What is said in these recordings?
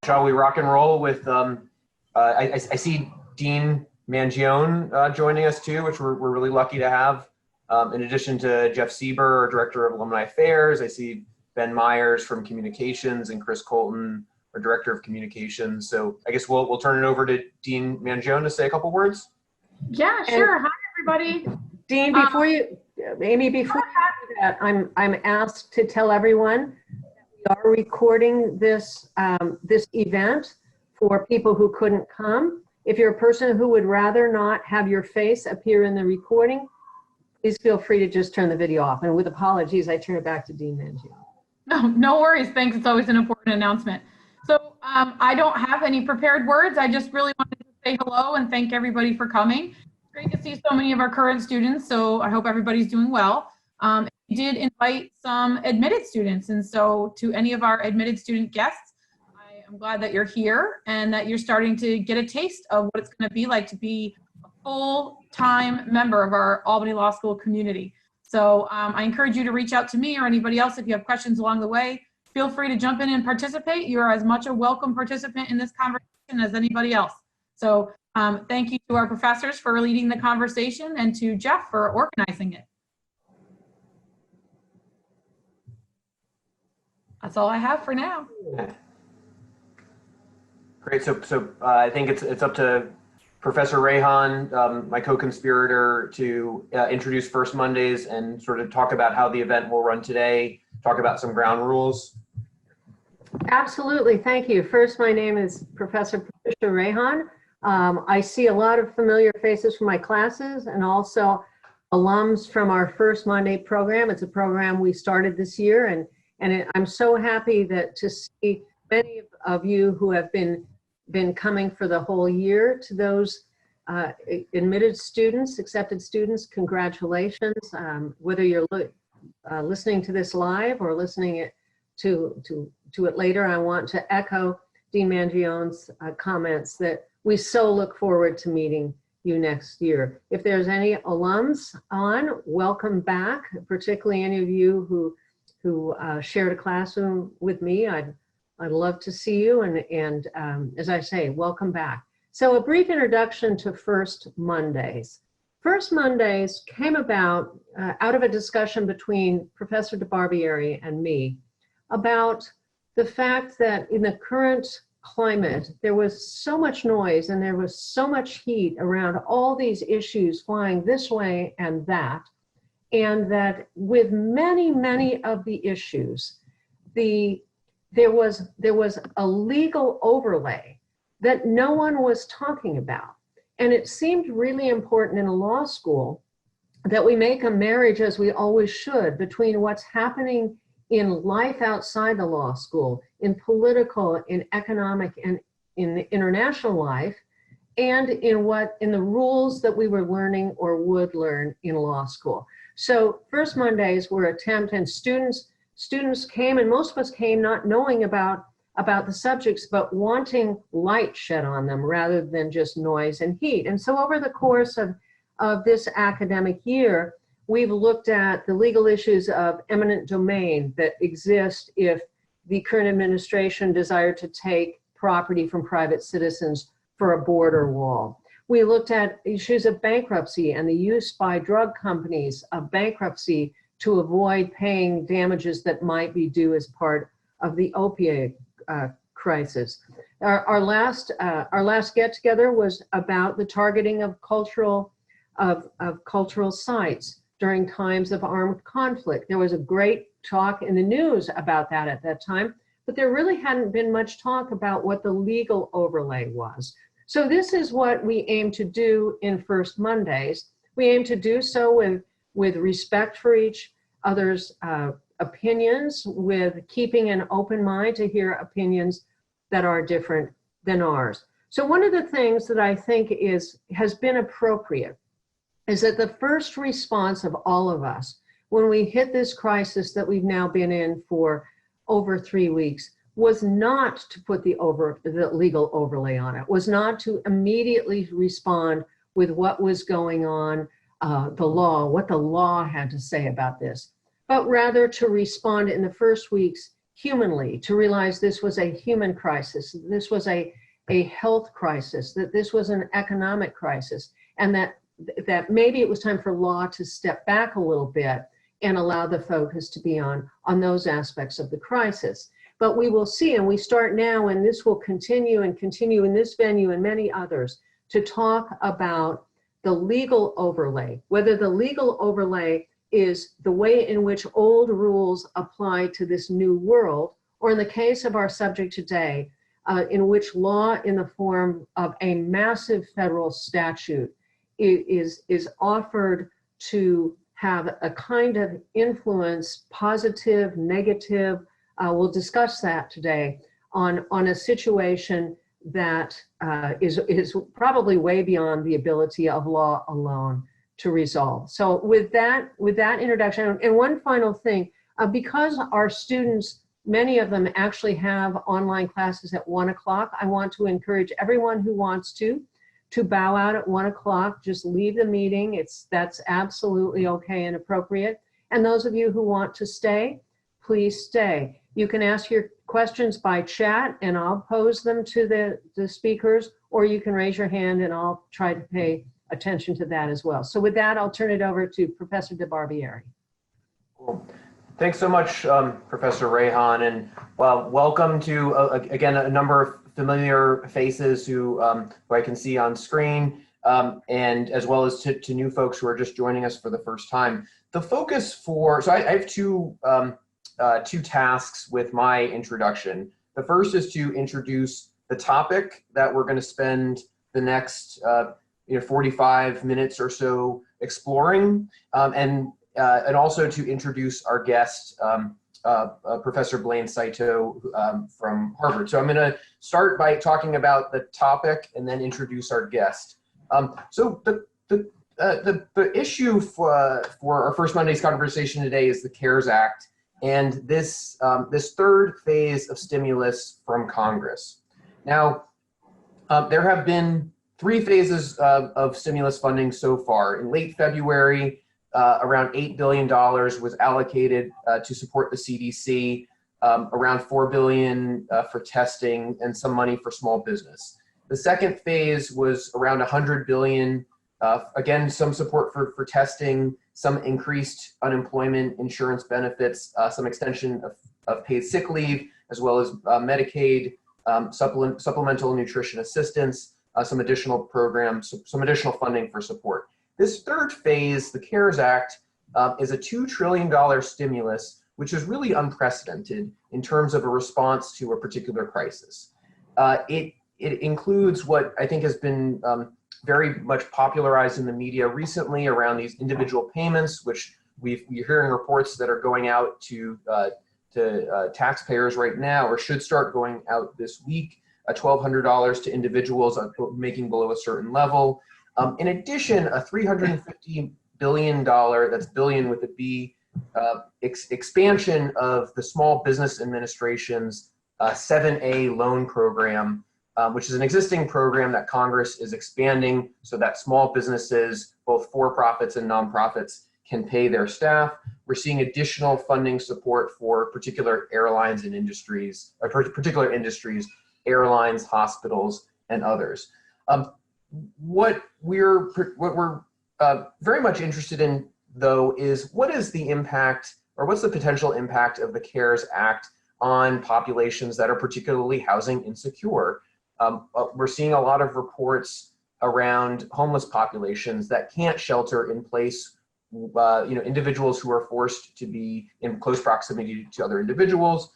Shall we rock and roll with, I see Dean Mangione joining us too, which we're really lucky to have. In addition to Jeff Sieber, our Director of Alumni Affairs, I see Ben Myers from Communications and Chris Colton, our Director of Communications. So I guess we'll turn it over to Dean Mangione to say a couple words. Yeah, sure. Hi, everybody. Dean, before you, Amy, before you do that, I'm asked to tell everyone that we are recording this this event for people who couldn't come. If you're a person who would rather not have your face appear in the recording, please feel free to just turn the video off. And with apologies, I turn it back to Dean Mangione. No worries. Thanks. It's always an important announcement. So I don't have any prepared words. I just really wanted to say hello and thank everybody for coming. Great to see so many of our current students, so I hope everybody's doing well. We did invite some admitted students, and so to any of our admitted student guests, I am glad that you're here and that you're starting to get a taste of what it's going to be like to be a full-time member of our Albany Law School community. So I encourage you to reach out to me or anybody else if you have questions along the way. Feel free to jump in and participate. You are as much a welcome participant in this conversation as anybody else. So thank you to our professors for leading the conversation and to Jeff for organizing it. That's all I have for now. Great. So I think it's up to Professor Rehan, my co-conspirator, to introduce First Mondays and sort of talk about how the event will run today, talk about some ground rules. Absolutely. Thank you. First, my name is Professor Patricia Rehan. I see a lot of familiar faces from my classes and also alums from our First Monday program. It's a program we started this year, and I'm so happy that to see many of you who have been coming for the whole year. To those admitted students, accepted students, congratulations. Whether you're listening to this live or listening to it later, I want to echo Dean Mangione's comments that we so look forward to meeting you next year. If there's any alums on, welcome back, particularly any of you who shared a classroom with me. I'd love to see you, and as I say, welcome back. So a brief introduction to First Mondays. First Mondays came about out of a discussion between Professor DeBarbieri and me about the fact that in the current climate, there was so much noise and there was so much heat around all these issues flying this way and that with many of the issues, there was a legal overlay that no one was talking about. And it seemed really important in a law school that we make a marriage, as we always should, between what's happening in life outside the law school, in political, in economic, and in international life, and in the rules that we were learning or would learn in law school. So First Mondays were attempt, and students came, and most of us came not knowing about the subjects, but wanting light shed on them rather than just noise and heat. And so over the course of this academic year, we've looked at the legal issues of eminent domain that exist if the current administration desired to take property from private citizens for a border wall. We looked at issues of bankruptcy and the use by drug companies of bankruptcy to avoid paying damages that might be due as part of the opioid crisis. Our last get-together was about the targeting of cultural sites during times of armed conflict. There was a great talk in the news about that at that time, but there really hadn't been much talk about what the legal overlay was. So this is what we aim to do in First Mondays. We aim to do so with respect for each other's opinions, with keeping an open mind to hear opinions that are different than ours. So one of the things that I think has been appropriate is that the first response of all of us when we hit this crisis that we've now been in for over 3 weeks was not to put the legal overlay on it, was not to immediately respond with what was going on, what the law had to say about this, but rather to respond in the first weeks humanly, to realize this was a human crisis, this was a health crisis, that this was an economic crisis, and that maybe it was time for law to step back a little bit and allow the focus to be on those aspects of the crisis. But we will see, and we start now, and this will continue and continue in this venue and many others, to talk about the legal overlay, whether the legal overlay is the way in which old rules apply to this new world, or in the case of our subject today, in which law in the form of a massive federal statute is offered to have a kind of influence, positive, negative. We'll discuss that today on a situation that is probably way beyond the ability of law alone to resolve. So with that introduction, and one final thing, because our students, many of them actually have online classes at 1 o'clock, I want to encourage everyone who wants to bow out at 1 o'clock, just leave the meeting. That's absolutely okay and appropriate. And those of you who want to stay, please stay. You can ask your questions by chat and I'll pose them to the speakers, or you can raise your hand and I'll try to pay attention to that as well. So with that, I'll turn it over to Professor DeBarbieri. Cool. Thanks so much, Professor Rehan, and welcome to, again, a number of familiar faces who I can see on screen, and as well as to new folks who are just joining us for the first time. The focus so I have two tasks with my introduction. The first is to introduce the topic that we're going to spend the next 45 minutes or so exploring, and also to introduce our guest, Professor Blaine Saito from Harvard. So I'm going to start by talking about the topic and then introduce our guest. So the issue for our first Monday's conversation today is the CARES Act and this third phase of stimulus from Congress. Now, there have been 3 phases of stimulus funding so far. In late February, around $8 billion was allocated to support the CDC, around $4 billion for testing, and some money for small business. The second phase was around $100 billion, again, some support for testing, some increased unemployment insurance benefits, some extension of paid sick leave, as well as Medicaid, supplemental nutrition assistance, some additional programs, some additional funding for support. This third phase, the CARES Act, is a $2 trillion stimulus, which is really unprecedented in terms of a response to a particular crisis. It includes what I think has been very much popularized in the media recently around these individual payments, which we're hearing reports that are going out to taxpayers right now, or should start going out this week, $1,200 to individuals making below a certain level. In addition, a $350 billion, that's billion with a B, expansion of the Small Business Administration's 7A loan program, which is an existing program that Congress is expanding so that small businesses, both for-profits and nonprofits, can pay their staff. We're seeing additional funding support for particular airlines and industries, or particular industries, airlines, hospitals, and others. What we're very much interested in, though, is what is the impact, or what's the potential impact of the CARES Act on populations that are particularly housing insecure? We're seeing a lot of reports around homeless populations that can't shelter in place, individuals who are forced to be in close proximity to other individuals,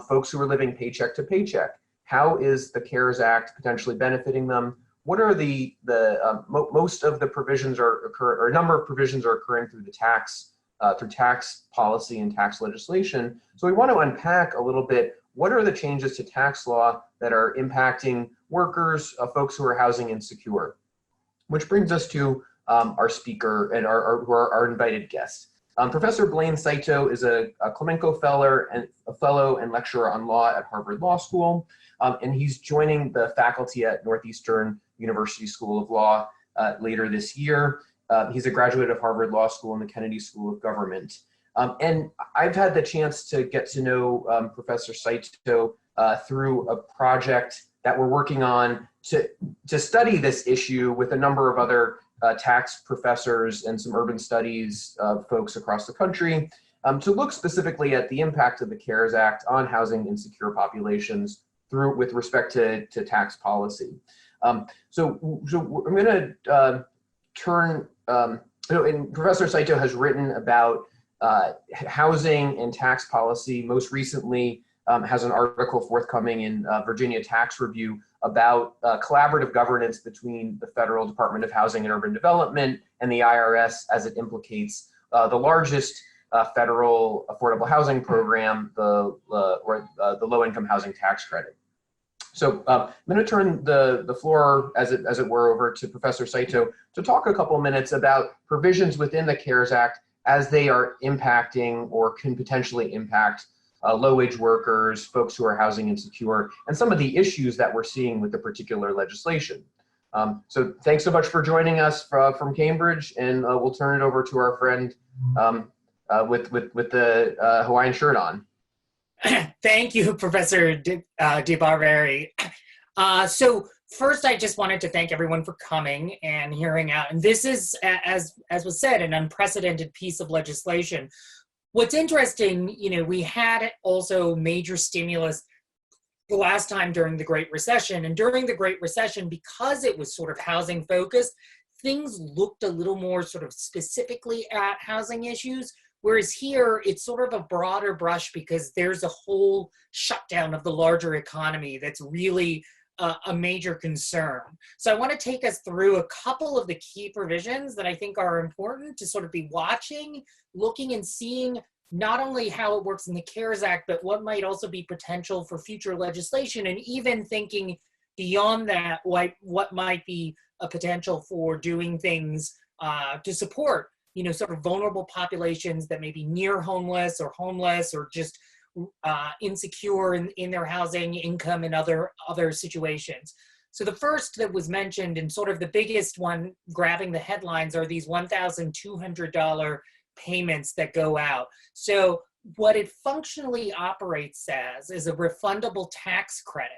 folks who are living paycheck to paycheck. How is the CARES Act potentially benefiting them? What are most of the provisions or a number of provisions are occurring through the tax policy and tax legislation. So we want to unpack a little bit, what are the changes to tax law that are impacting workers, folks who are housing insecure? Which brings us to our speaker and our invited guest. Professor Blaine Saito is a Clemenco fellow and lecturer on law at Harvard Law School, and he's joining the faculty at Northeastern University School of Law later this year. He's a graduate of Harvard Law School and the Kennedy School of Government. And I've had the chance to get to know Professor Saito through a project that we're working on to study this issue with a number of other tax professors and some urban studies folks across the country, to look specifically at the impact of the CARES Act on housing insecure populations with respect to tax policy. So I'm going to turn, and Professor Saito has written about housing and tax policy. Most recently, has an article forthcoming in Virginia Tax Review about collaborative governance between the Federal Department of Housing and Urban Development and the IRS as it implicates the largest federal affordable housing program, the low-income housing tax credit. So I'm going to turn the floor, as it were, over to Professor Saito to talk a couple minutes about provisions within the CARES Act as they are impacting or can potentially impact low-wage workers, folks who are housing insecure, and some of the issues that we're seeing with the particular legislation. So thanks so much for joining us from Cambridge, and we'll turn it over to our friend with the Hawaiian shirt on. Thank you, Professor DeBarberi. So first, I just wanted to thank everyone for coming and hearing out. And this is, as was said, an unprecedented piece of legislation. What's interesting, we had also major stimulus the last time during the Great Recession. And during the Great Recession, because it was sort of housing focused, things looked a little more sort of specifically at housing issues. Whereas here, it's sort of a broader brush because there's a whole shutdown of the larger economy that's really a major concern. So I want to take us through a couple of the key provisions that I think are important to sort of be watching, looking and seeing not only how it works in the CARES Act, but what might also be potential for future legislation, and even thinking beyond that, what might be a potential for doing things to support sort of vulnerable populations that may be near homeless or just insecure in their housing, income, and other situations. So the first that was mentioned, and sort of the biggest one grabbing the headlines, are these $1,200 payments that go out. So what it functionally operates as is a refundable tax credit.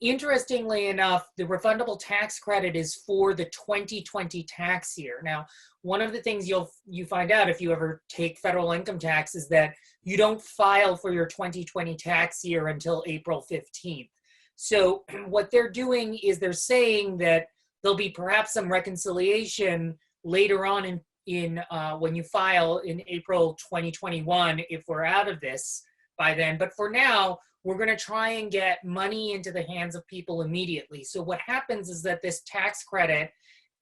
Interestingly enough, the refundable tax credit is for the 2020 tax year. Now, one of the things you find out if you ever take federal income tax is that you don't file for your 2020 tax year until April 15th. So what they're doing is they're saying that there'll be perhaps some reconciliation later on in when you file in April 2021 if we're out of this by then. But for now, we're going to try and get money into the hands of people immediately. So what happens is that this tax credit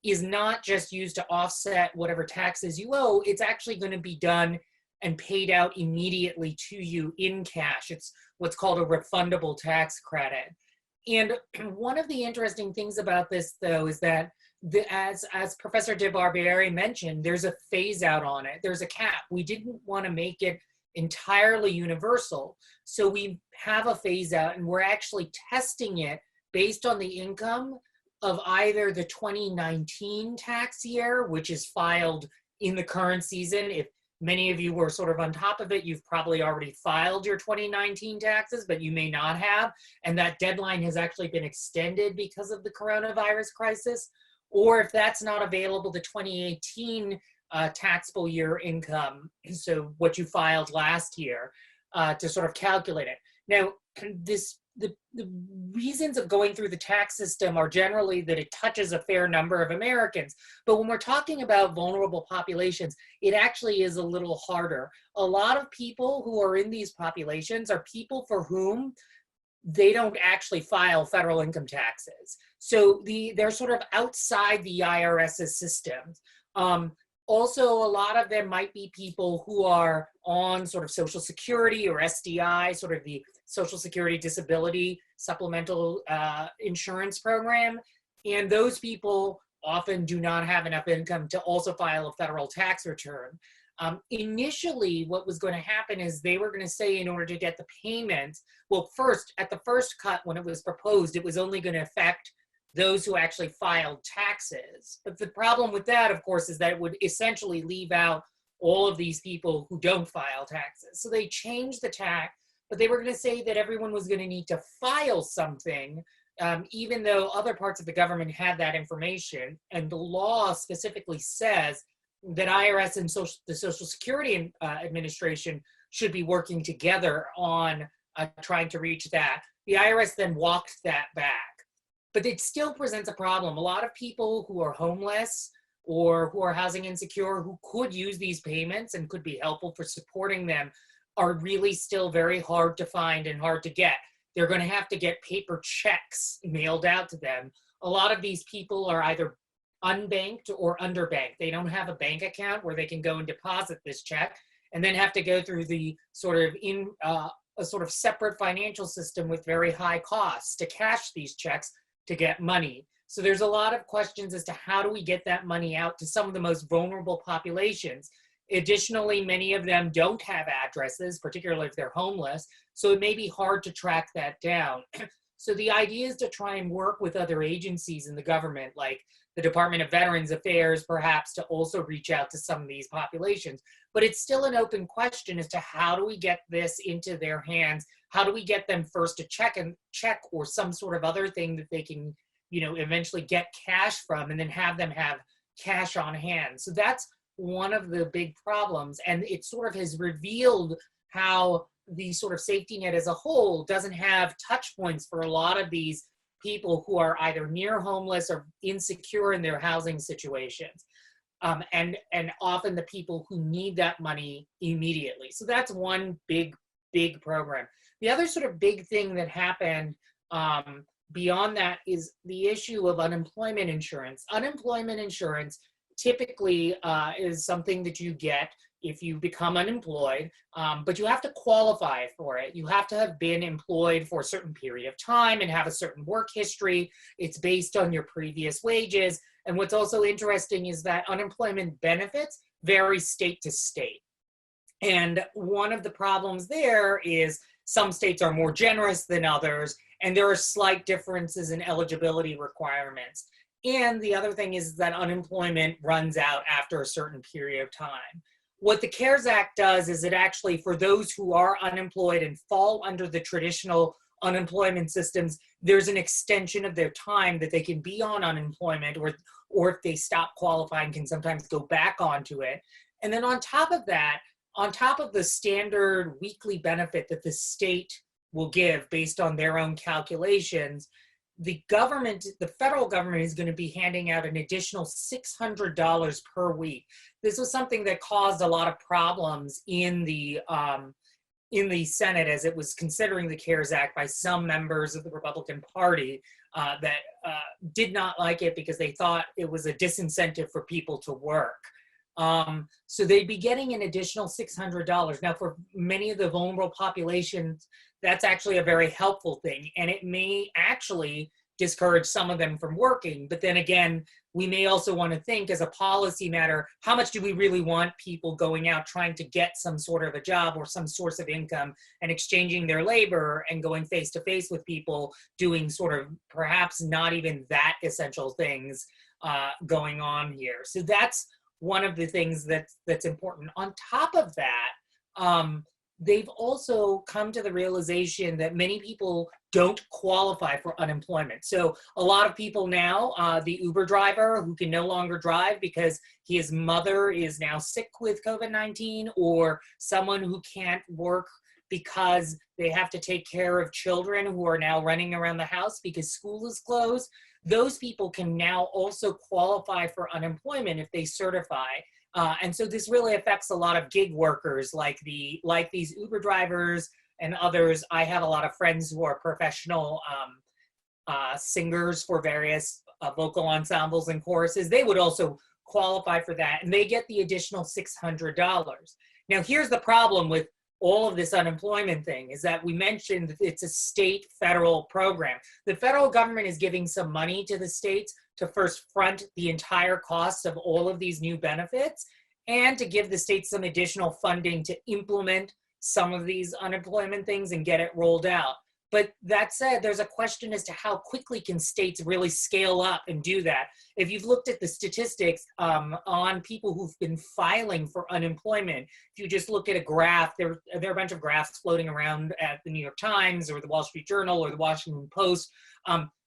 is not just used to offset whatever taxes you owe. It's actually going to be done and paid out immediately to you in cash. It's what's called a refundable tax credit. And one of the interesting things about this, though, is that as Professor DeBarberi mentioned, there's a phase out on it. There's a cap. We didn't want to make it entirely universal. So we have a phase out, and we're actually testing it based on the income of either the 2019 tax year, which is filed in the current season. If many of you were sort of on top of it, you've probably already filed your 2019 taxes, but you may not have. And that deadline has actually been extended because of the coronavirus crisis. Or if that's not available, the 2018 taxable year income, so what you filed last year, to sort of calculate it. Now, the reasons of going through the tax system are generally that it touches a fair number of Americans. But when we're talking about vulnerable populations, it actually is a little harder. A lot of people who are in these populations are people for whom they don't actually file federal income taxes. So they're sort of outside the IRS's system. Also, a lot of them might be people who are on sort of Social Security or SDI, sort of the Social Security Disability Supplemental Insurance Program. And those people often do not have enough income to also file a federal tax return. Initially, what was going to happen is they were going to say in order to get the payment, well, first, at the first cut when it was proposed, it was only going to affect those who actually filed taxes. But the problem with that, of course, is that it would essentially leave out all of these people who don't file taxes. So they changed the tax, but they were going to say that everyone was going to need to file something, even though other parts of the government had that information. And the law specifically says that IRS and the Social Security Administration should be working together on trying to reach that. The IRS then walked that back. But it still presents a problem. A lot of people who are homeless or who are housing insecure, who could use these payments and could be helpful for supporting them, are really still very hard to find and hard to get. They're going to have to get paper checks mailed out to them. A lot of these people are either unbanked or underbanked. They don't have a bank account where they can go and deposit this check, and then have to go through the a sort of separate financial system with very high costs to cash these checks to get money. So there's a lot of questions as to how do we get that money out to some of the most vulnerable populations. Additionally, many of them don't have addresses, particularly if they're homeless, so it may be hard to track that down. So the idea is to try and work with other agencies in the government, like the Department of Veterans Affairs, perhaps, to also reach out to some of these populations. But it's still an open question as to how do we get this into their hands? How do we get them first to check or some sort of other thing that they can, eventually get cash from, and then have them have cash on hand? So that's one of the big problems. And it sort of has revealed how the sort of safety net as a whole doesn't have touch points for a lot of these people who are either near homeless or insecure in their housing situations. And often the people who need that money immediately. So that's one big program. The other sort of big thing that happened beyond that is the issue of unemployment insurance. Unemployment insurance typically is something that you get if you become unemployed, but you have to qualify for it. You have to have been employed for a certain period of time and have a certain work history. It's based on your previous wages. And what's also interesting is that unemployment benefits vary state to state. And one of the problems there is some states are more generous than others, and there are slight differences in eligibility requirements. And the other thing is that unemployment runs out after a certain period of time. What the CARES Act does is it actually, for those who are unemployed and fall under the traditional unemployment systems, there's an extension of their time that they can be on unemployment, or if they stop qualifying, can sometimes go back onto it. And then on top of that, on top of the standard weekly benefit that the state will give based on their own calculations, the federal government is going to be handing out an additional $600 per week. This was something that caused a lot of problems in the Senate as it was considering the CARES Act by some members of the Republican Party that did not like it because they thought it was a disincentive for people to work. So they'd be getting an additional $600. Now, for many of the vulnerable populations, that's actually a very helpful thing, and it may actually discourage some of them from working. But then again, we may also want to think as a policy matter, how much do we really want people going out trying to get some sort of a job or some source of income and exchanging their labor and going face to face with people doing sort of perhaps not even that essential things going on here. So that's one of the things that's important. On top of that, they've also come to the realization that many people don't qualify for unemployment. So a lot of people now, the Uber driver who can no longer drive because his mother is now sick with COVID-19, or someone who can't work because they have to take care of children who are now running around the house because school is closed, those people can now also qualify for unemployment if they certify. And so this really affects a lot of gig workers like these Uber drivers and others. I have a lot of friends who are professional singers for various vocal ensembles and choruses. They would also qualify for that, and they get the additional $600. Now, here's the problem with all of this unemployment thing is that we mentioned that it's a state federal program. The federal government is giving some money to the states to first front the entire cost of all of these new benefits and to give the states some additional funding to implement some of these unemployment things and get it rolled out. But that said, there's a question as to how quickly can states really scale up and do that. If you've looked at the statistics on people who've been filing for unemployment, if you just look at a graph, there are a bunch of graphs floating around at the New York Times or the Wall Street Journal or the Washington Post.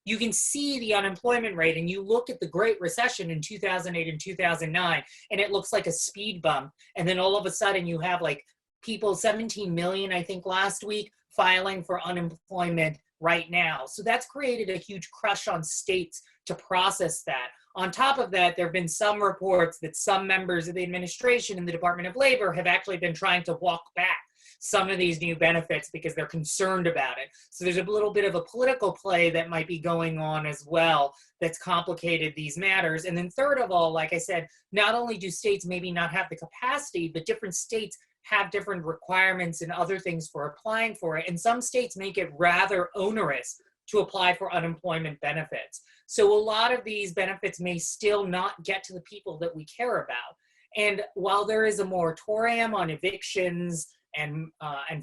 You can see the unemployment rate, and you look at the Great Recession in 2008 and 2009, and it looks like a speed bump. And then all of a sudden you have like people, 17 million, I think last week, filing for unemployment right now. So that's created a huge crush on states to process that. On top of that, there have been some reports that some members of the administration in the Department of Labor have actually been trying to walk back some of these new benefits because they're concerned about it. So there's a little bit of a political play that might be going on as well that's complicated these matters. And then third of all, like I said, not only do states maybe not have the capacity, but different states have different requirements and other things for applying for it. And some states make it rather onerous to apply for unemployment benefits. So a lot of these benefits may still not get to the people that we care about. And while there is a moratorium on evictions and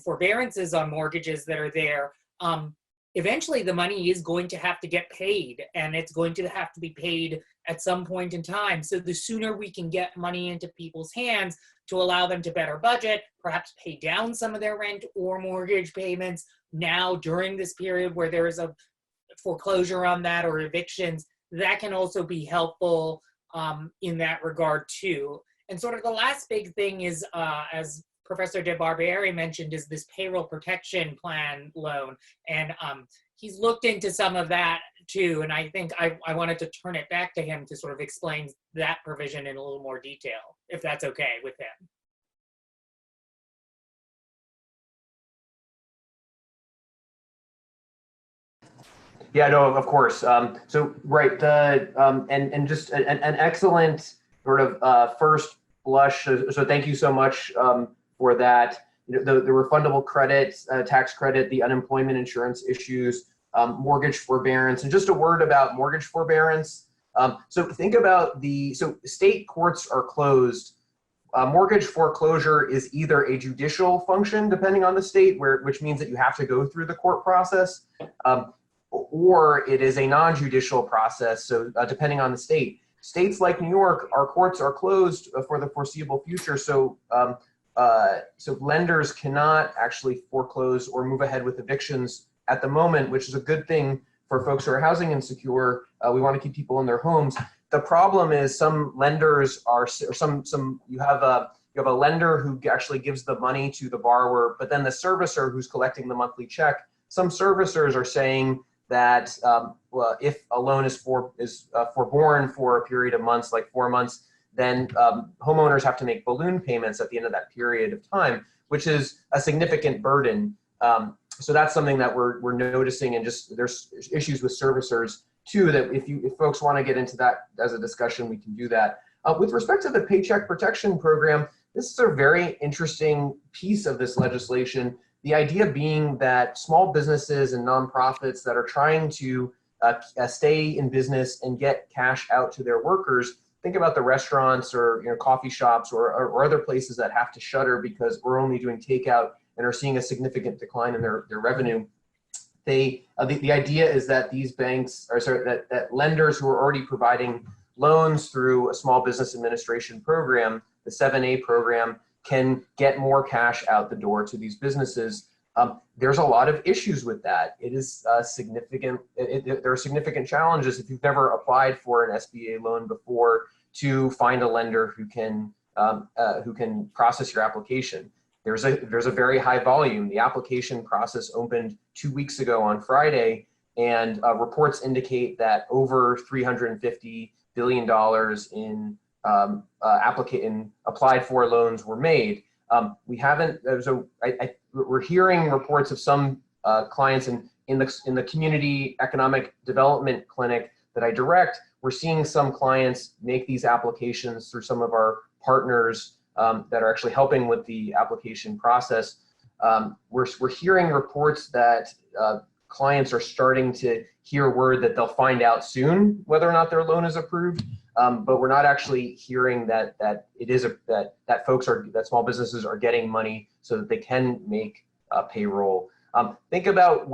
forbearances on mortgages that are there, eventually the money is going to have to get paid, and it's going to have to be paid at some point in time. So the sooner we can get money into people's hands to allow them to better budget, perhaps pay down some of their rent or mortgage payments now during this period where there is a foreclosure on that or evictions, that can also be helpful in that regard too. And sort of the last big thing is, as Professor DeBarbieri mentioned, is this payroll protection plan loan. And he's looked into some of that too. And I think I wanted to turn it back to him to sort of explain that provision in a little more detail, if that's okay with him. Yeah, no, of course. So right, and just an excellent sort of first blush. So thank you so much for that. You know, the refundable credit, tax credit, the unemployment insurance issues, mortgage forbearance, and just a word about mortgage forbearance. So think about so state courts are closed. Mortgage foreclosure is either a judicial function, depending on the state, which means that you have to go through the court process, or it is a non-judicial process. So depending on the state, states like New York, our courts are closed for the foreseeable future. So so lenders cannot actually foreclose or move ahead with evictions at the moment, which is a good thing for folks who are housing insecure. We want to keep people in their homes. The problem is some lenders are, you have a lender who actually gives the money to the borrower, but then the servicer who's collecting the monthly check, some servicers are saying that well, if a loan is forborne for a period of months, like 4 months, then homeowners have to make balloon payments at the end of that period of time, which is a significant burden. So that's something that we're noticing, and just there's issues with servicers too, that if folks want to get into that as a discussion, we can do that. With respect to the Paycheck Protection Program, this is a very interesting piece of this legislation. The idea being that small businesses and nonprofits that are trying to stay in business and get cash out to their workers, think about the restaurants or coffee shops or other places that have to shutter because we're only doing takeout and are seeing a significant decline in their revenue. The idea is that these banks, that lenders who are already providing loans through a small business administration program, the 7A program, can get more cash out the door to these businesses. There's a lot of issues with that. It is significant. There are significant challenges if you've never applied for an SBA loan before to find a lender who can process your application. There's a very high volume. The application process opened 2 weeks ago on Friday, and reports indicate that over $350 billion in applied for loans were made. We haven't. We're hearing reports of some clients in the community economic development clinic that I direct. We're seeing some clients make these applications through some of our partners that are actually helping with the application process. We're hearing reports that clients are starting to hear word that they'll find out soon whether or not their loan is approved, but we're not actually hearing that small businesses are getting money so that they can make payroll. Think about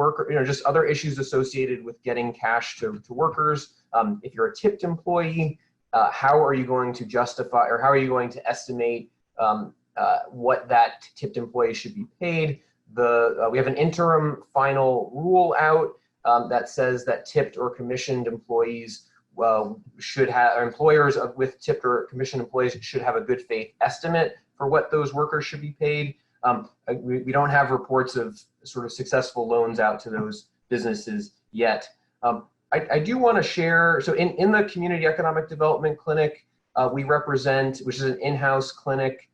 just other issues associated with getting cash to workers. If you're a tipped employee, how are you going to justify, or how are you going to estimate what that tipped employee should be paid? We have an interim final rule out that says that tipped or commissioned employees should have, or employers with tipped or commissioned employees should have a good faith estimate for what those workers should be paid. We don't have reports of sort of successful loans out to those businesses yet. I do want to share, so in the Community Economic Development Clinic, we represent, which is an in-house clinic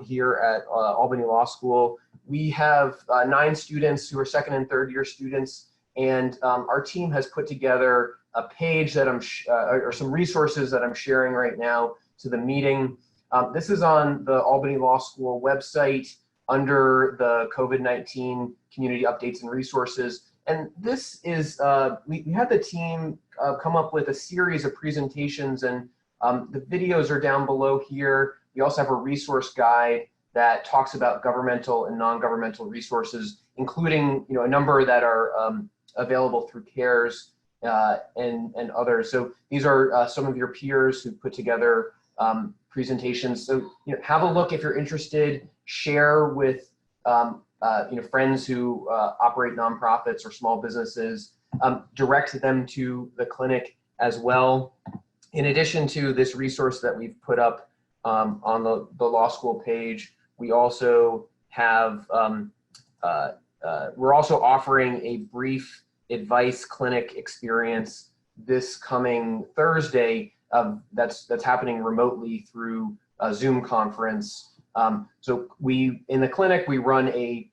here at Albany Law School. We have 9 students who are second and third year students, and our team has put together a page that or some resources that I'm sharing right now to the meeting. This is on the Albany Law School website under the COVID-19 community updates and resources. And this is, we had the team come up with a series of presentations, and the videos are down below here. We also have a resource guide that talks about governmental and non-governmental resources, including a number that are available through CARES and others. So these are some of your peers who put together presentations. So have a look if you're interested. Share with friends who operate nonprofits or small businesses. Direct them to the clinic as well. In addition to this resource that we've put up on the law school page, we also have we're also offering a brief advice clinic experience this coming Thursday. That's happening remotely through a Zoom conference. So in the clinic, we run a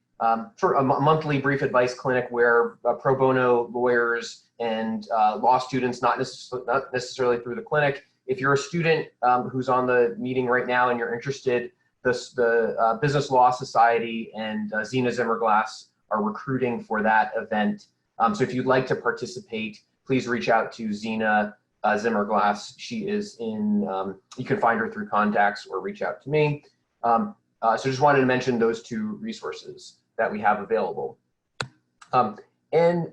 sort of a monthly brief advice clinic where pro bono lawyers and law students, not necessarily through the clinic. If you're a student who's on the meeting right now and you're interested, the Business Law Society and Zena Zimmerglass are recruiting for that event. So if you'd like to participate, please reach out to Zena Zimmerglass. She is in, you can find her through contacts or reach out to me. So just wanted to mention those 2 resources that we have available. And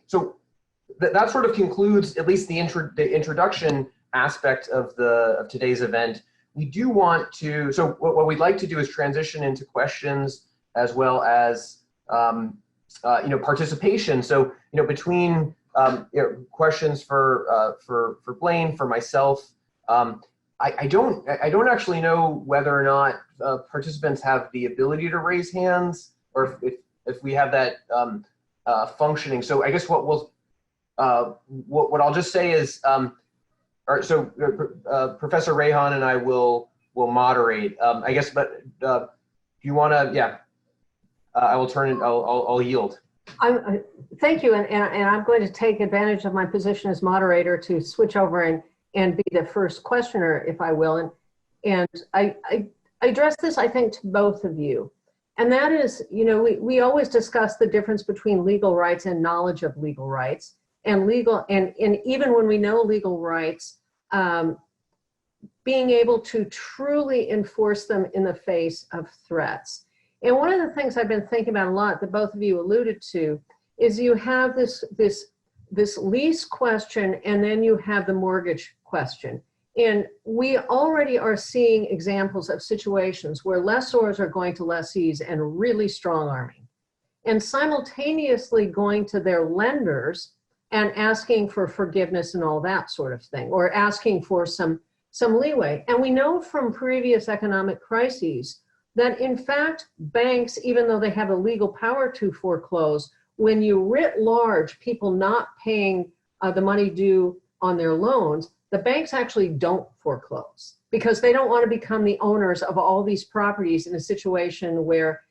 so that sort of concludes at least the introduction aspect of today's event. We do want to, so what we'd like to do is transition into questions as well as participation. So between questions for Blaine, for myself, I don't actually know whether or not participants have the ability to raise hands, or if we have that functioning. So I guess what I'll just say is, so Professor Rehan and I will moderate. I guess, but do you want to? Yeah, I will turn it. I'll yield. Thank you, and I'm going to take advantage of my position as moderator to switch over and be the first questioner, if I will. And I address this, I think, to both of you. And that is, we always discuss the difference between legal rights and knowledge of legal rights. And even when we know legal rights, being able to truly enforce them in the face of threats. And one of the things I've been thinking about a lot that both of you alluded to is you have this lease question, and then you have the mortgage question. And we already are seeing examples of situations where lessors are going to lessees and really strong arming, and simultaneously going to their lenders and asking for forgiveness and all that sort of thing, or asking for some leeway. And we know from previous economic crises that in fact, banks, even though they have a legal power to foreclose, when you writ large people not paying the money due on their loans, the banks actually don't foreclose because they don't want to become the owners of all these properties in a situation where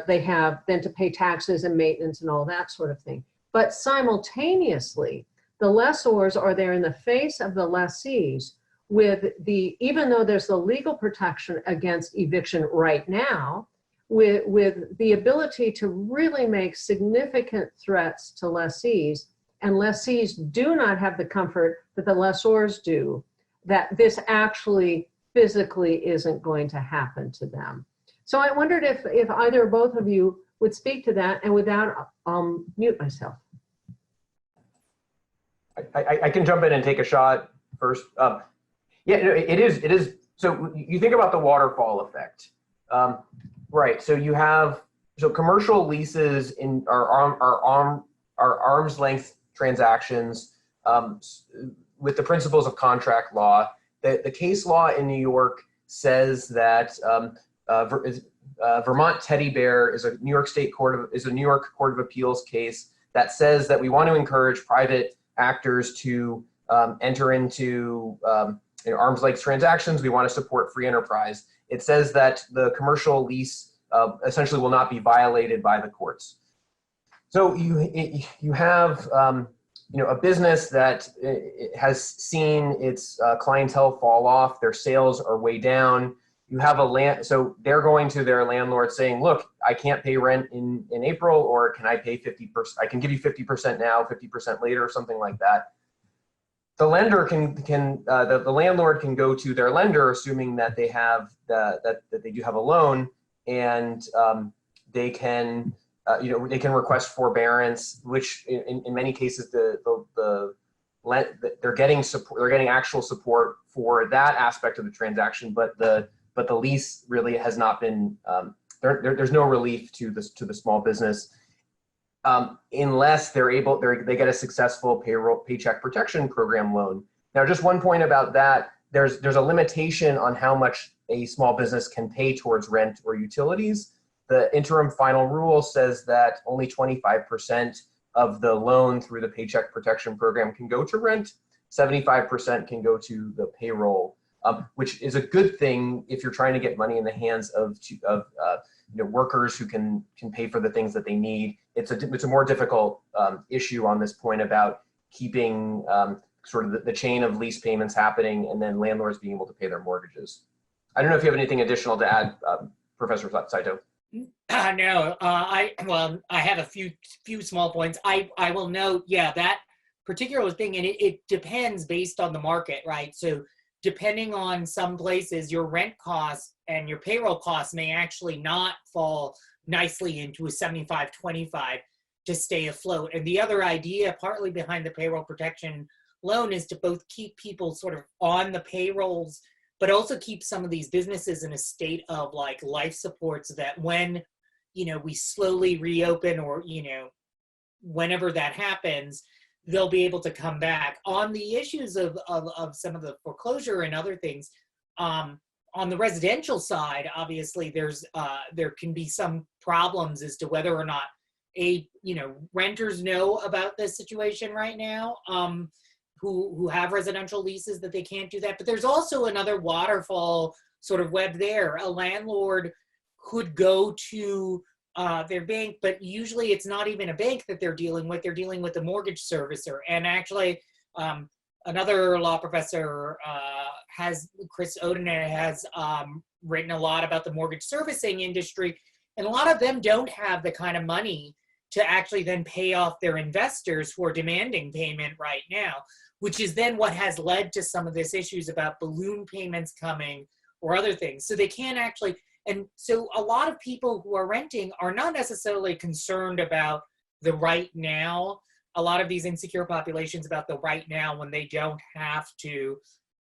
they have then to pay taxes and maintenance and all that sort of thing. But simultaneously, the lessors are there in the face of the lessees with even though there's the legal protection against eviction right now, with the ability to really make significant threats to lessees, and lessees do not have the comfort that the lessors do, that this actually physically isn't going to happen to them. So I wondered if either or both of you would speak to that. And with that, I'll mute myself. I can jump in and take a shot first. Yeah, it is. So you think about the waterfall effect, right? So you have commercial leases are arm's length transactions with the principles of contract law. The case law in New York says that Vermont Teddy Bear is a New York Court of Appeals case that says that we want to encourage private actors to enter into arm's length transactions. We want to support free enterprise. It says that the commercial lease essentially will not be violated by the courts. So you have a business that has seen its clientele fall off. Their sales are way down. You have so they're going to their landlord saying, "Look, I can't pay rent in April, or can I pay 50%? I can give you 50% now, 50% later, or something like that." The lender the landlord can go to their lender, assuming that they have that they do have a loan, and they can request forbearance, which in many cases they're getting support. They're getting actual support for that aspect of the transaction, but the lease really has not been. There's no relief to the small business unless they get a successful Paycheck Protection Program loan. Now, just one point about that: there's a limitation on how much a small business can pay towards rent or utilities. The interim final rule says that only 25% of the loan through the Paycheck Protection Program can go to rent. 75% can go to the payroll, which is a good thing if you're trying to get money in the hands of workers who can pay for the things that they need. It's a more difficult issue on this point about keeping sort of the chain of lease payments happening and then landlords being able to pay their mortgages. I don't know if you have anything additional to add, Professor Saito. No, I have a few small points. I will note, yeah, that particular thing, and it depends based on the market, right? So depending on some places, your rent costs and your payroll costs may actually not fall nicely into a 75-25 to stay afloat. And the other idea, partly behind the payroll protection loan, is to both keep people sort of on the payrolls, but also keep some of these businesses in a state of like life support, so that when, we slowly reopen, or, whenever that happens, they'll be able to come back. On the issues of some of the foreclosure and other things, on the residential side, obviously there can be some problems as to whether or not renters know about this situation right now, who have residential leases, that they can't do that. But there's also another waterfall sort of web there. A landlord could go to their bank, but usually it's not even a bank that they're dealing with. They're dealing with a mortgage servicer. And actually, another law professor, Chris Odener, has written a lot about the mortgage servicing industry. And a lot of them don't have the kind of money to actually then pay off their investors who are demanding payment right now, which is then what has led to some of these issues about balloon payments coming or other things. So they can't actually, and so a lot of people who are renting are not necessarily concerned about the right now. A lot of these insecure populations about the right now, when they don't have to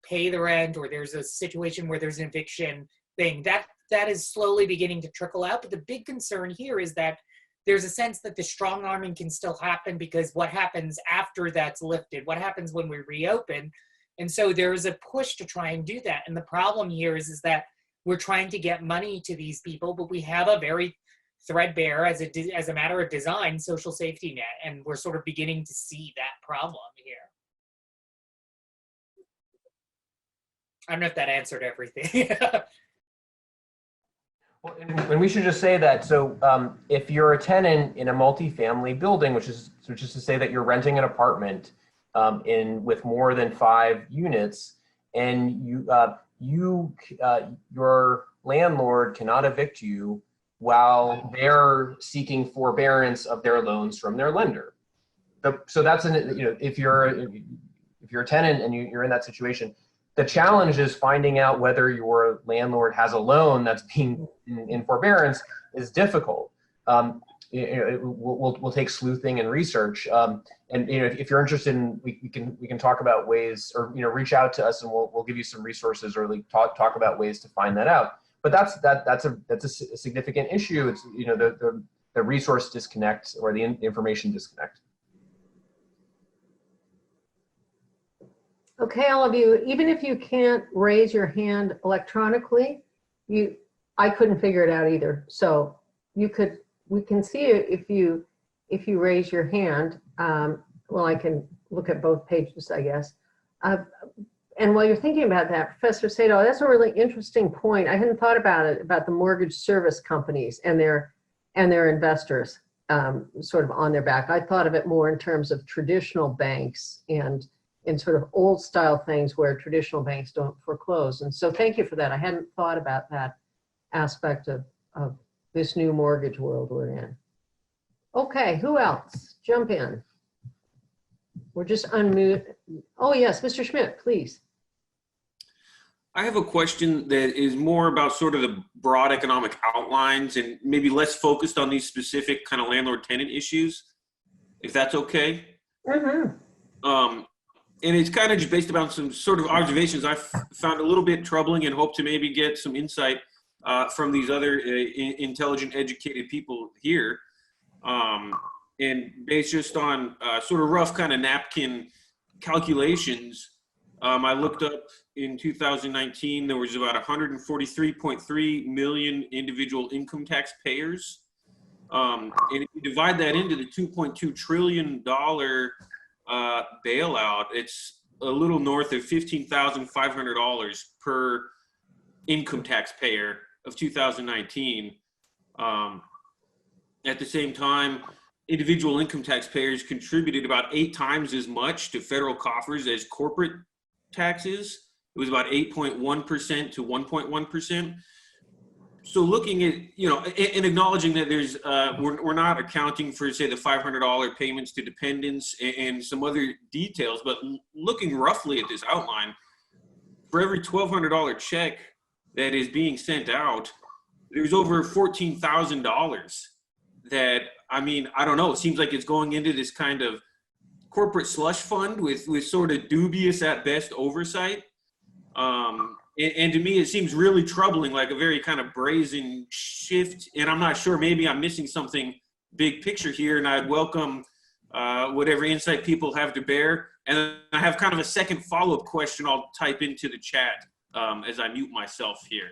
pay the rent, or there's a situation where there's an eviction thing, that is slowly beginning to trickle out. But the big concern here is that there's a sense that the strong arming can still happen, because what happens after that's lifted? What happens when we reopen? And so there is a push to try and do that. And the problem here is that we're trying to get money to these people, but we have a very threadbare, as a matter of design, social safety net. And we're sort of beginning to see that problem here. I don't know if that answered everything. Well, and we should just say that, so if you're a tenant in a multifamily building, which is to say that you're renting an apartment with more than 5 units, and your landlord cannot evict you while they're seeking forbearance of their loans from their lender. So that's if you're a tenant and you're in that situation, the challenge is finding out whether your landlord has a loan that's being in forbearance is difficult. we'll take sleuthing and research. And if you're interested in, we can talk about ways, or reach out to us and we'll give you some resources, or like talk about ways to find that out. But that's a significant issue. It's the resource disconnect, or the information disconnect. Okay, all of you, even if you can't raise your hand electronically, I couldn't figure it out either. So we can see it if you raise your hand. Well, I can look at both pages, I guess. And while you're thinking about that, Professor Sato, that's a really interesting point. I hadn't thought about it, about the mortgage service companies and their investors sort of on their back. I thought of it more in terms of traditional banks and in sort of old style things where traditional banks don't foreclose. And so thank you for that. I hadn't thought about that aspect of this new mortgage world we're in. Okay, who else? Jump in. We're just unmute. Oh yes, Mr. Schmidt, please. I have a question that is more about sort of the broad economic outlines and maybe less focused on these specific kind of landlord-tenant issues, if that's okay. Mm-hmm. And it's kind of just based upon some sort of observations I've found a little bit troubling, and hope to maybe get some insight from these other intelligent, educated people here. And based just on sort of rough kind of napkin calculations, I looked up in 2019, there was about 143.3 million individual income tax payers. And if you divide that into the $2.2 trillion bailout, it's a little north of $15,500 per income taxpayer of 2019. At the same time, individual income taxpayers contributed about 8 times as much to federal coffers as corporate taxes. It was about 8.1% to 1.1%. So looking at, and acknowledging that there's, we're not accounting for, say, the $500 payments to dependents and some other details, but looking roughly at this outline, for every $1,200 check that is being sent out, there's over $14,000 that, I don't know, it seems like it's going into this kind of corporate slush fund with sort of dubious at best oversight. And to me, it seems really troubling, like a very kind of brazen shift. And I'm not sure, maybe I'm missing something big picture here, and I'd welcome whatever insight people have to bear. And I have kind of a second follow-up question I'll type into the chat as I mute myself here.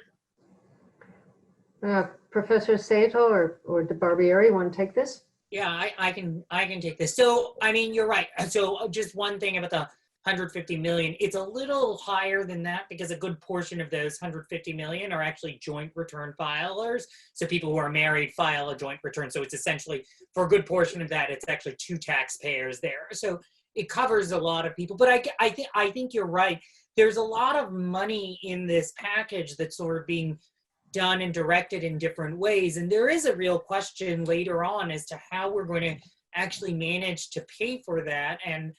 Professor Sato or DeBarbieri, want to take this? Yeah, I can take this. So, you're right. So just one thing about the 150 million, it's a little higher than that because a good portion of those 150 million are actually joint return filers. So people who are married file a joint return. So it's essentially, for a good portion of that, it's actually 2 taxpayers there. So it covers a lot of people. But I think you're right. There's a lot of money in this package that's sort of being done and directed in different ways. And there is a real question later on as to how we're going to actually manage to pay for that. And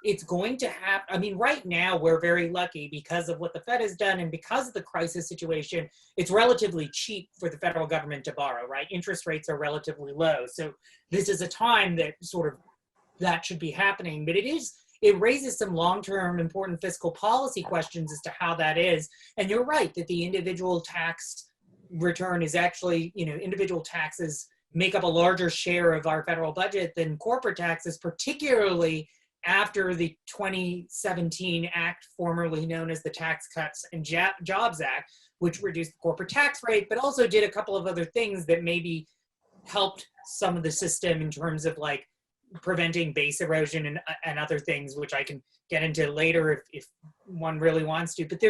it's going to happen. Right now we're very lucky because of what the Fed has done and because of the crisis situation. It's relatively cheap for the federal government to borrow, right? Interest rates are relatively low. So this is a time that sort of that should be happening, but it raises some long-term important fiscal policy questions as to how that is. And you're right that the individual tax return is actually, individual taxes make up a larger share of our federal budget than corporate taxes, particularly after the 2017 act, formerly known as the Tax Cuts and Jobs Act, which reduced the corporate tax rate, but also did a couple of other things that maybe helped some of the system in terms of like preventing base erosion and other things, which I can get into later if one really wants to. But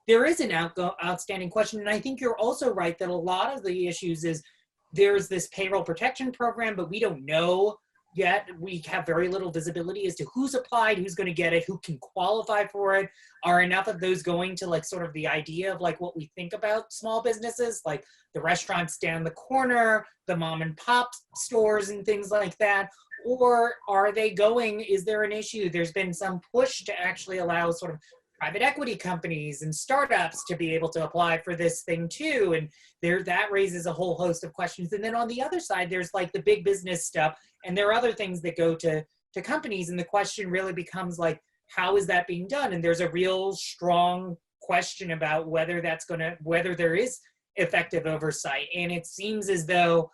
there is an outstanding question. And I think you're also right that a lot of the issues is there's this payroll protection program, but we don't know yet. We have very little visibility as to who's applied, who's going to get it, who can qualify for it. Are enough of those going to like sort of the idea of like what we think about small businesses, like the restaurants down the corner, the mom and pop stores and things like that? Or are they going, is there an issue? There's been some push to actually allow sort of private equity companies and startups to be able to apply for this thing too. And that raises a whole host of questions. And then on the other side, there's like the big business stuff, and there are other things that go to companies. And the question really becomes like, how is that being done? And there's a real strong question about whether there is effective oversight. And it seems as though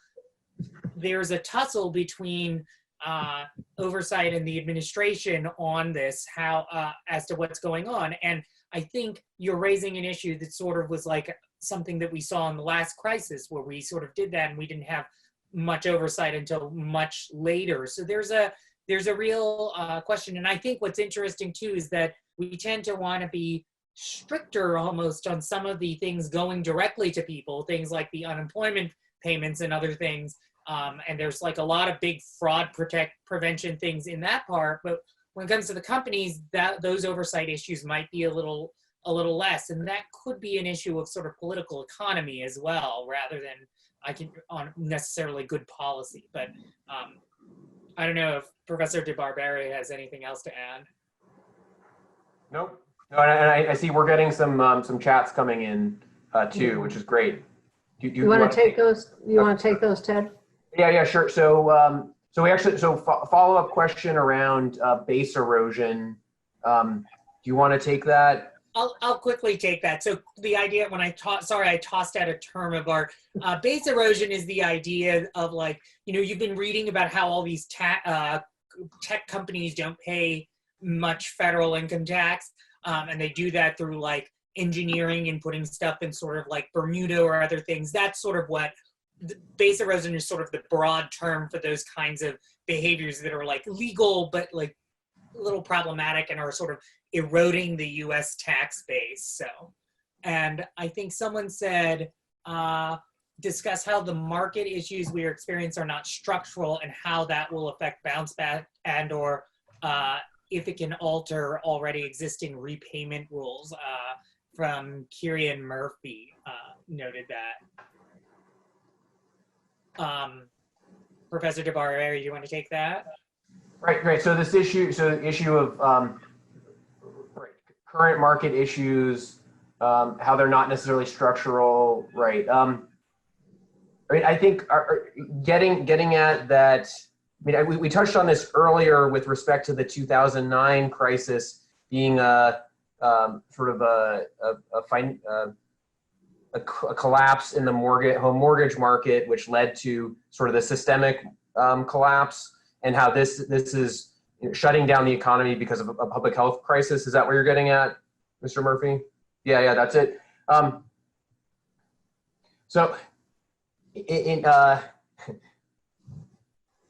there's a tussle between oversight and the administration on this, as to what's going on. And I think you're raising an issue that sort of was like something that we saw in the last crisis, where we sort of did that and we didn't have much oversight until much later. So there's a real question. And I think what's interesting too is that we tend to want to be stricter almost on some of the things going directly to people, things like the unemployment payments and other things. And there's like a lot of big fraud prevention things in that part. But when it comes to the companies, those oversight issues might be a little less. And that could be an issue of sort of political economy as well, rather than on necessarily good policy. But I don't know if Professor DeBarberi has anything else to add. Nope. No, and I see we're getting some chats coming in too, which is great. You want to take those? You want to take those, Ted? Yeah, sure. So follow-up question around base erosion. Do you want to take that? I'll quickly take that. So the idea when I tossed out a term of art. Base erosion is the idea of like, you've been reading about how all these tech companies don't pay much federal income tax. And they do that through like engineering and putting stuff in sort of like Bermuda or other things. That's sort of what base erosion is, sort of the broad term for those kinds of behaviors that are like legal, but like a little problematic and are sort of eroding the US tax base. So, and I think someone said, discuss how the market issues we are experiencing are not structural and how that will affect bounce back and or if it can alter already existing repayment rules. From Kieran Murphy noted that. Professor DeBarberi, you want to take that? Right. So the issue of current market issues, how they're not necessarily structural, right? I think getting at that. We touched on this earlier with respect to the 2009 crisis being sort of a collapse in the home mortgage market, which led to sort of the systemic collapse, and how this is shutting down the economy because of a public health crisis. Is that what you're getting at, Mr. Murphy? Yeah, that's it. So,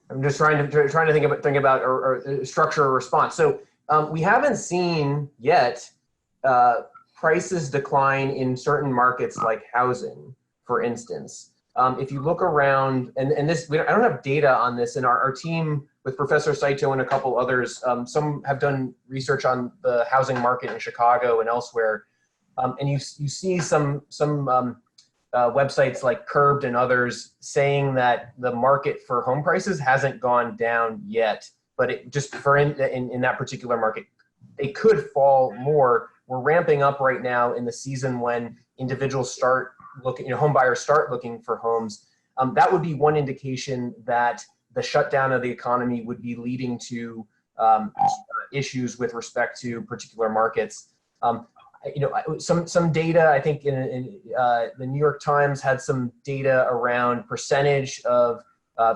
I'm just trying to think about or structure a response. So we haven't seen yet prices decline in certain markets like housing, for instance. If you look around, and this, I don't have data on this, and our team with Professor Saito and a couple others, some have done research on the housing market in Chicago and elsewhere, and you see some websites like Curbed and others saying that the market for home prices hasn't gone down yet, but it just in that particular market, they could fall more. We're ramping up right now in the season when individuals start looking, home buyers start looking for homes. That would be one indication that the shutdown of the economy would be leading to issues with respect to particular markets. Some data, I think in the New York Times had some data around percentage of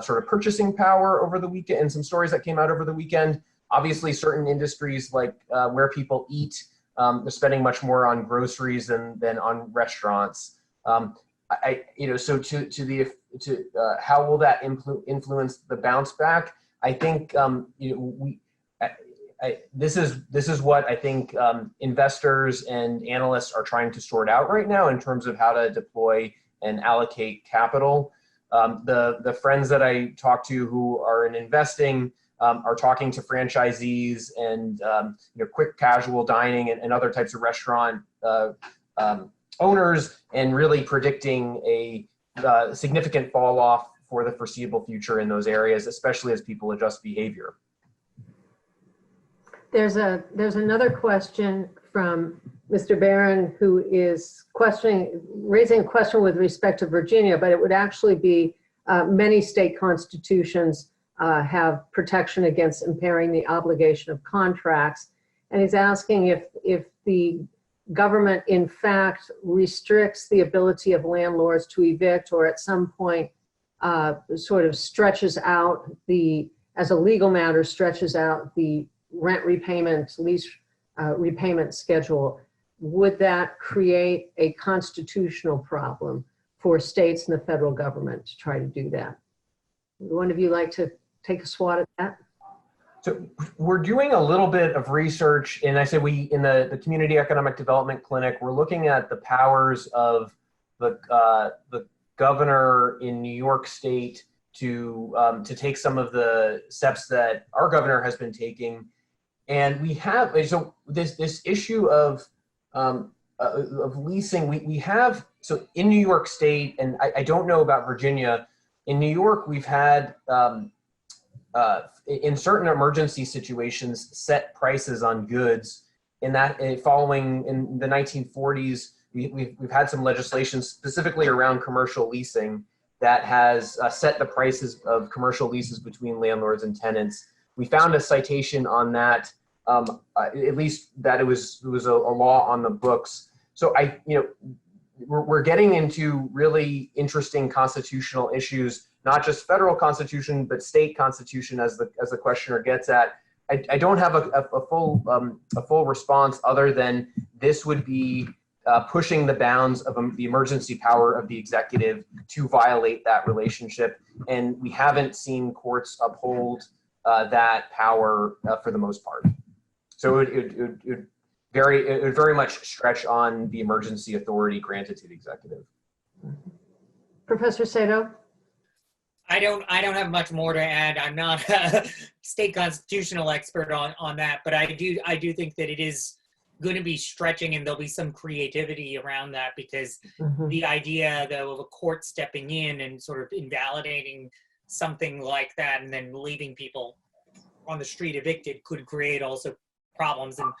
sort of purchasing power over the weekend, and some stories that came out over the weekend. Obviously, certain industries like where people eat, they're spending much more on groceries than on restaurants. So how will that influence the bounce back? I think this is what I think investors and analysts are trying to sort out right now in terms of how to deploy and allocate capital. The friends that I talk to who are in investing are talking to franchisees and quick casual dining and other types of restaurant owners, and really predicting a significant fall off for the foreseeable future in those areas, especially as people adjust behavior. There's another question from Mr. Barron, who is raising a question with respect to Virginia, but it would actually be many state constitutions have protection against impairing the obligation of contracts. And he's asking if the government in fact restricts the ability of landlords to evict, or at some point sort of stretches out as a legal matter, stretches out the rent repayment, lease repayment schedule. Would that create a constitutional problem for states and the federal government to try to do that? Would one of you like to take a swat at that? So we're doing a little bit of research, and I said in the Community Economic Development Clinic, we're looking at the powers of the governor in New York State to take some of the steps that our governor has been taking. And we have, so this issue of leasing, we have, so in New York State, and I don't know about Virginia, in New York, we've had, in certain emergency situations, set prices on goods. In that, following in the 1940s, we've had some legislation specifically around commercial leasing that has set the prices of commercial leases between landlords and tenants. We found a citation on that, at least that it was a law on the books. So we're getting into really interesting constitutional issues, not just federal constitution, but state constitution, as the questioner gets at. I don't have a full response other than this would be pushing the bounds of the emergency power of the executive to violate that relationship, and we haven't seen courts uphold that power for the most part. So it would very much stretch on the emergency authority granted to the executive. Professor Sato? I don't have much more to add. I'm not a state constitutional expert on that, but I do think that it is going to be stretching, and there'll be some creativity around that, because the idea though of a court stepping in and sort of invalidating something like that and then leaving people on the street evicted could create also problems, and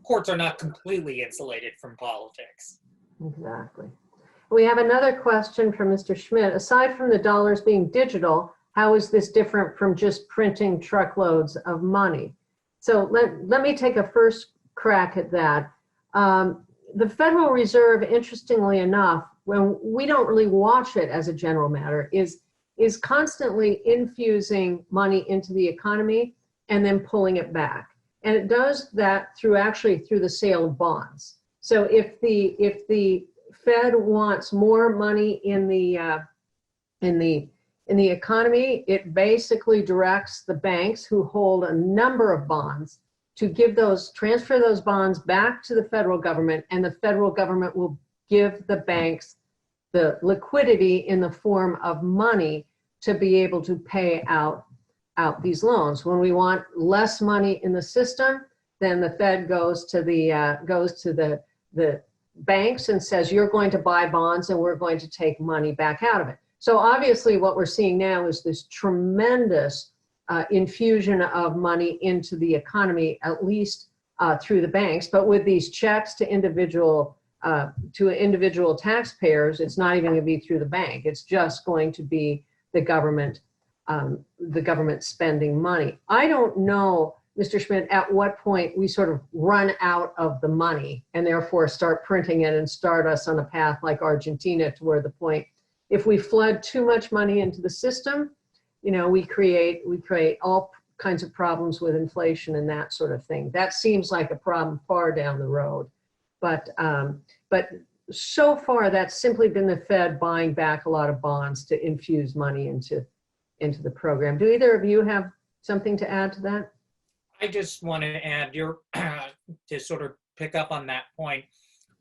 courts are not completely insulated from politics. Exactly. We have another question from Mr. Schmidt. Aside from the dollars being digital, how is this different from just printing truckloads of money? So let me take a first crack at that. The Federal Reserve, interestingly enough, when we don't really watch it as a general matter, is constantly infusing money into the economy and then pulling it back. And it does that through the sale of bonds. So if the Fed wants more money in the economy, it basically directs the banks who hold a number of bonds to transfer those bonds back to the federal government, and the federal government will give the banks the liquidity in the form of money to be able to pay out these loans. When we want less money in the system, then the Fed goes to the banks and says, you're going to buy bonds and we're going to take money back out of it. So obviously what we're seeing now is this tremendous infusion of money into the economy, at least through the banks. But with these checks to individual taxpayers, it's not even going to be through the bank. It's just going to be the government spending money. I don't know, Mr. Schmidt, at what point we sort of run out of the money and therefore start printing it and start us on a path like Argentina, to where the point, if we flood too much money into the system, we create all kinds of problems with inflation and that sort of thing. That seems like a problem far down the road. But so far, that's simply been the Fed buying back a lot of bonds to infuse money into the program. Do either of you have something to add to that? I just want to add to sort of pick up on that point.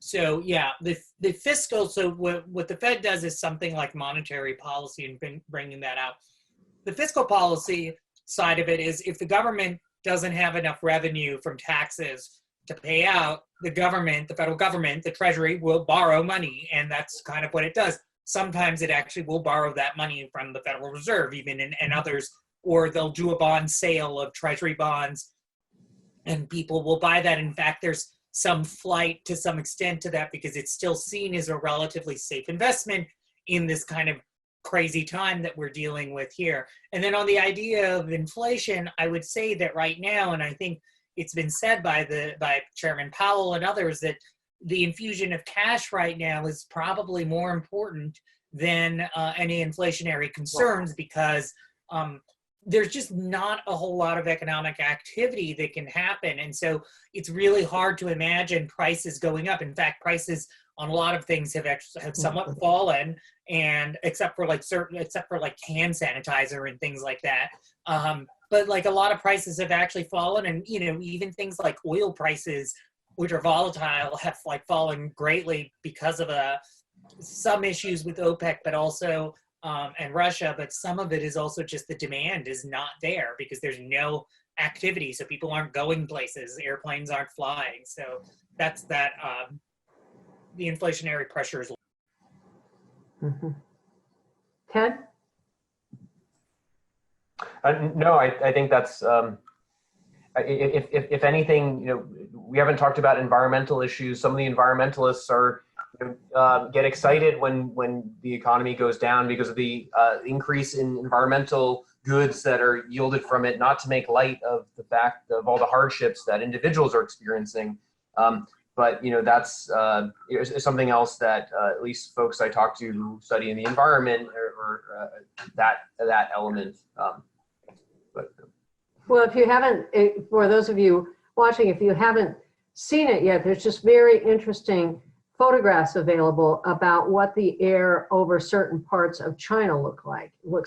So yeah, the fiscal, so what the Fed does is something like monetary policy and bringing that out. The fiscal policy side of it is, if the government doesn't have enough revenue from taxes to pay out, the federal government, the Treasury, will borrow money, and that's kind of what it does. Sometimes it actually will borrow that money from the Federal Reserve even, and others, or they'll do a bond sale of Treasury bonds and people will buy that. In fact, there's some flight to some extent to that because it's still seen as a relatively safe investment in this kind of crazy time that we're dealing with here. And then on the idea of inflation, I would say that right now, and I think it's been said by Chairman Powell and others, that the infusion of cash right now is probably more important than any inflationary concerns because there's just not a whole lot of economic activity that can happen. And so it's really hard to imagine prices going up. In fact, prices on a lot of things have somewhat fallen, and except for like hand sanitizer and things like that. But like a lot of prices have actually fallen, and even things like oil prices, which are volatile, have like fallen greatly because of some issues with OPEC, but also and Russia. But some of it is also just the demand is not there because there's no activity, so people aren't going places, airplanes aren't flying. So that's that. The inflationary pressures. Mm-hmm. Ted? No, I think that's, if anything, we haven't talked about environmental issues. Some of the environmentalists are get excited when the economy goes down because of the increase in environmental goods that are yielded from it, not to make light of the fact of all the hardships that individuals are experiencing. But that's something else that at least folks I talk to who study in the environment or that element. Well, if you haven't, for those of you watching, if you haven't seen it yet, there's just very interesting photographs available about what the air over certain parts of China looks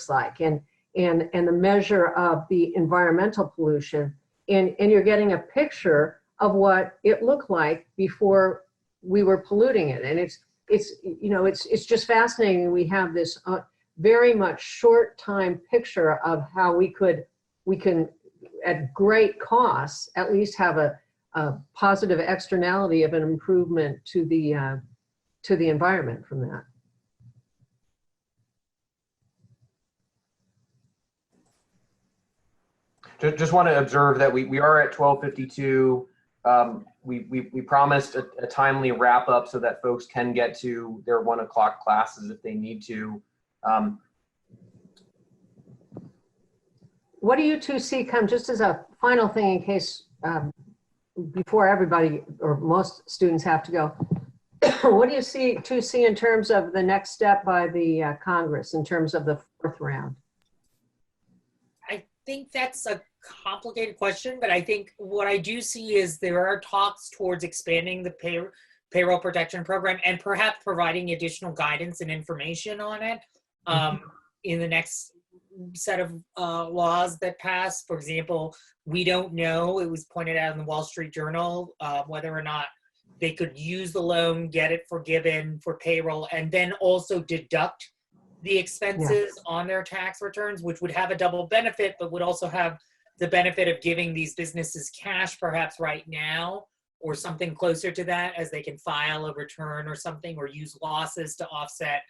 like, and the measure of the environmental pollution, and you're getting a picture of what it looked like before we were polluting it. And it's just fascinating. We have this very much short time picture of how we can at great costs at least have a positive externality of an improvement to the environment from that. Just want to observe that we are at 12:52. We promised a timely wrap up so that folks can get to their 1 o'clock classes if they need to. What do you two see come, just as a final thing in case, before everybody or most students have to go, what do you see in terms of the next step by the Congress in terms of the 4th round? I think that's a complicated question, but I think what I do see is there are talks towards expanding the payroll protection program and perhaps providing additional guidance and information on it in the next set of laws that pass. For example, we don't know, it was pointed out in the Wall Street Journal, whether or not they could use the loan, get it forgiven for payroll, and then also deduct the expenses on their tax returns, which would have a double benefit, but would also have the benefit of giving these businesses cash perhaps right now or something closer to that as they can file a return or something, or use losses to offset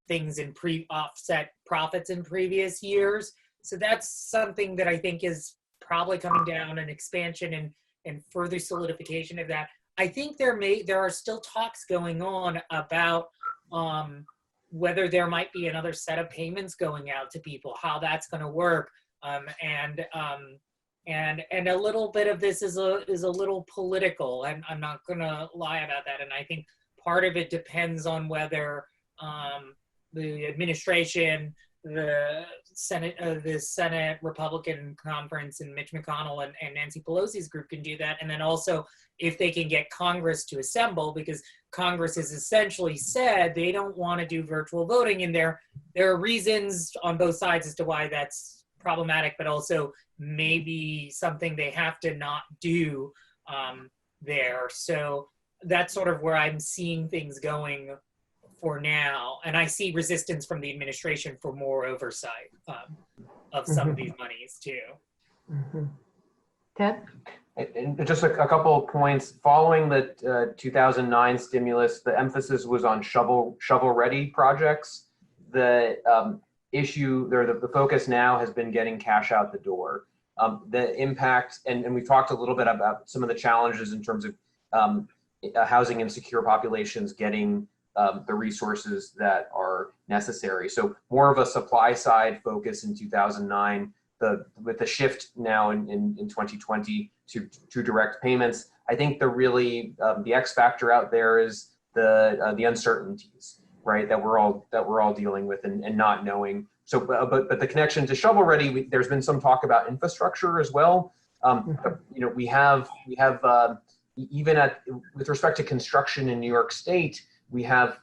things in offset profits in previous years. So that's something that I think is probably coming down, an expansion and further solidification of that. I think there are still talks going on about whether there might be another set of payments going out to people, how that's going to work. And a little bit of this is a little political, and I'm not going to lie about that. And I think part of it depends on whether the administration, the Senate Republican Conference, and Mitch McConnell and Nancy Pelosi's group can do that, and then also if they can get Congress to assemble, because Congress has essentially said they don't want to do virtual voting, and there are reasons on both sides as to why that's problematic, but also maybe something they have to not do there. So that's sort of where I'm seeing things going for now. And I see resistance from the administration for more oversight of some of these monies too. Ted? And just a couple of points. Following the 2009 stimulus, the emphasis was on shovel-ready projects. The issue, or the focus now has been getting cash out the door. the impact, and we've talked a little bit about some of the challenges in terms of housing insecure populations getting the resources that are necessary. So more of a supply side focus in 2009, with the shift now in 2020 to direct payments. I think the X factor out there is the uncertainties, right? That we're all dealing with and not knowing. So, but the connection to shovel ready, there's been some talk about infrastructure as well. We have even with respect to construction in New York State, we have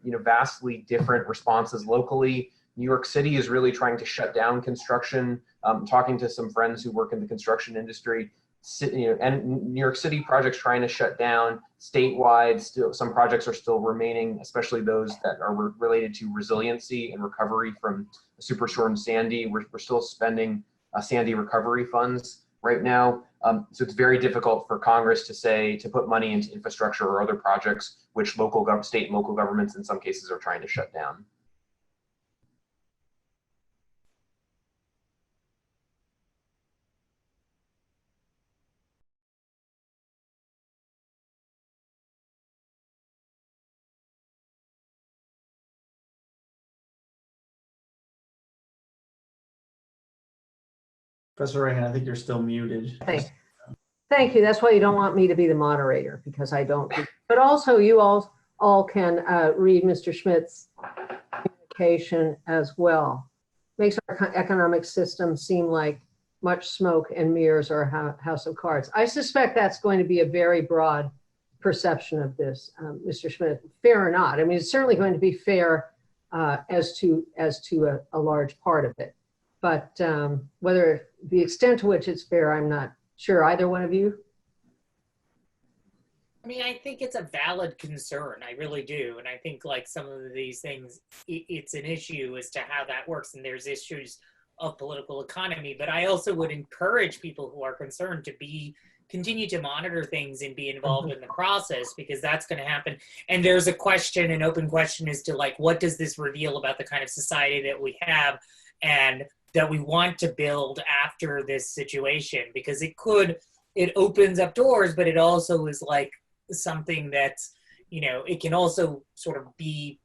vastly different responses locally. New York City is really trying to shut down construction. Talking to some friends who work in the construction industry, and New York City projects trying to shut down. Statewide, still some projects are still remaining, especially those that are related to resiliency and recovery from Superstorm Sandy. We're still spending Sandy recovery funds right now. So it's very difficult for Congress to put money into infrastructure or other projects, which state and local governments in some cases are trying to shut down. Professor Reagan, I think you're still muted. Thank you. That's why you don't want me to be the moderator, because I don't. But also, you all can read Mr. Schmidt's communication as well. Makes our economic system seem like much smoke and mirrors or a house of cards. I suspect that's going to be a very broad perception of this, Mr. Schmidt. Fair or not? I mean, it's certainly going to be fair as to a large part of it. But whether the extent to which it's fair, I'm not sure. Either one of you? I mean, I think it's a valid concern. I really do. And I think like some of these things, it's an issue as to how that works. And there's issues of political economy. But I also would encourage people who are concerned to continue to monitor things and be involved in the process, because that's going to happen. And there's a question, an open question as to like, what does this reveal about the kind of society that we have and that we want to build after this situation? Because it opens up doors, but it also is like something that's, it can also sort of be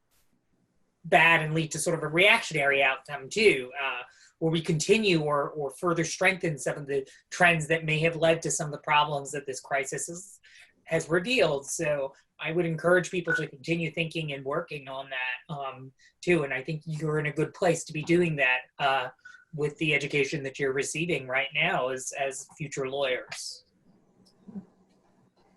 bad and lead to sort of a reactionary outcome too, where we continue or further strengthen some of the trends that may have led to some of the problems that this crisis has revealed. So I would encourage people to continue thinking and working on that too. And I think you're in a good place to be doing that with the education that you're receiving right now as future lawyers.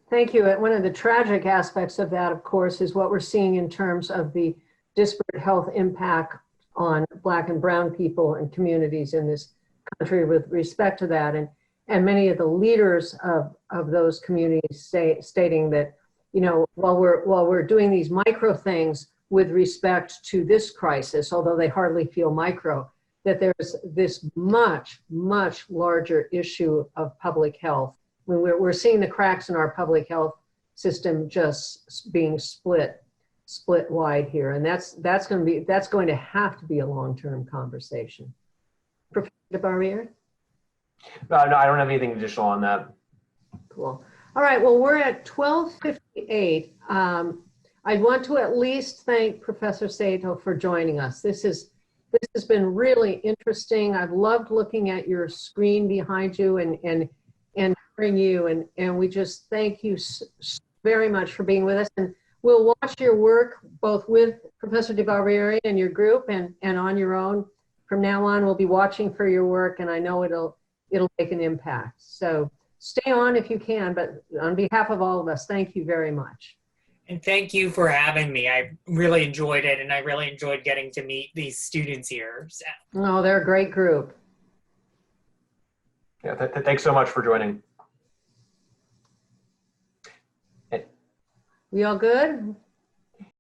Thank you. One of the tragic aspects of that, of course, is what we're seeing in terms of the disparate health impact on Black and brown people and communities in this country with respect to that. And many of the leaders of those communities stating that, while we're doing these micro things with respect to this crisis, although they hardly feel micro, that there's this much, much larger issue of public health. When we're seeing the cracks in our public health system just being split wide here, and that's going to have to be a long-term conversation. Professor DeBarriere? No, I don't have anything additional on that. Cool. All right. Well, we're at 12:58. I want to at least thank Professor Sato for joining us. This has been really interesting. I've loved looking at your screen behind you and hearing you, and we just thank you very much for being with us. And we'll watch your work both with Professor DeBarriere and your group and on your own. From now on, we'll be watching for your work, and I know it'll make an impact. So stay on if you can, but on behalf of all of us, thank you very much. And thank you for having me. I really enjoyed it, and I really enjoyed getting to meet these students here. So. Oh, they're a great group. Yeah, thanks so much for joining. We all good?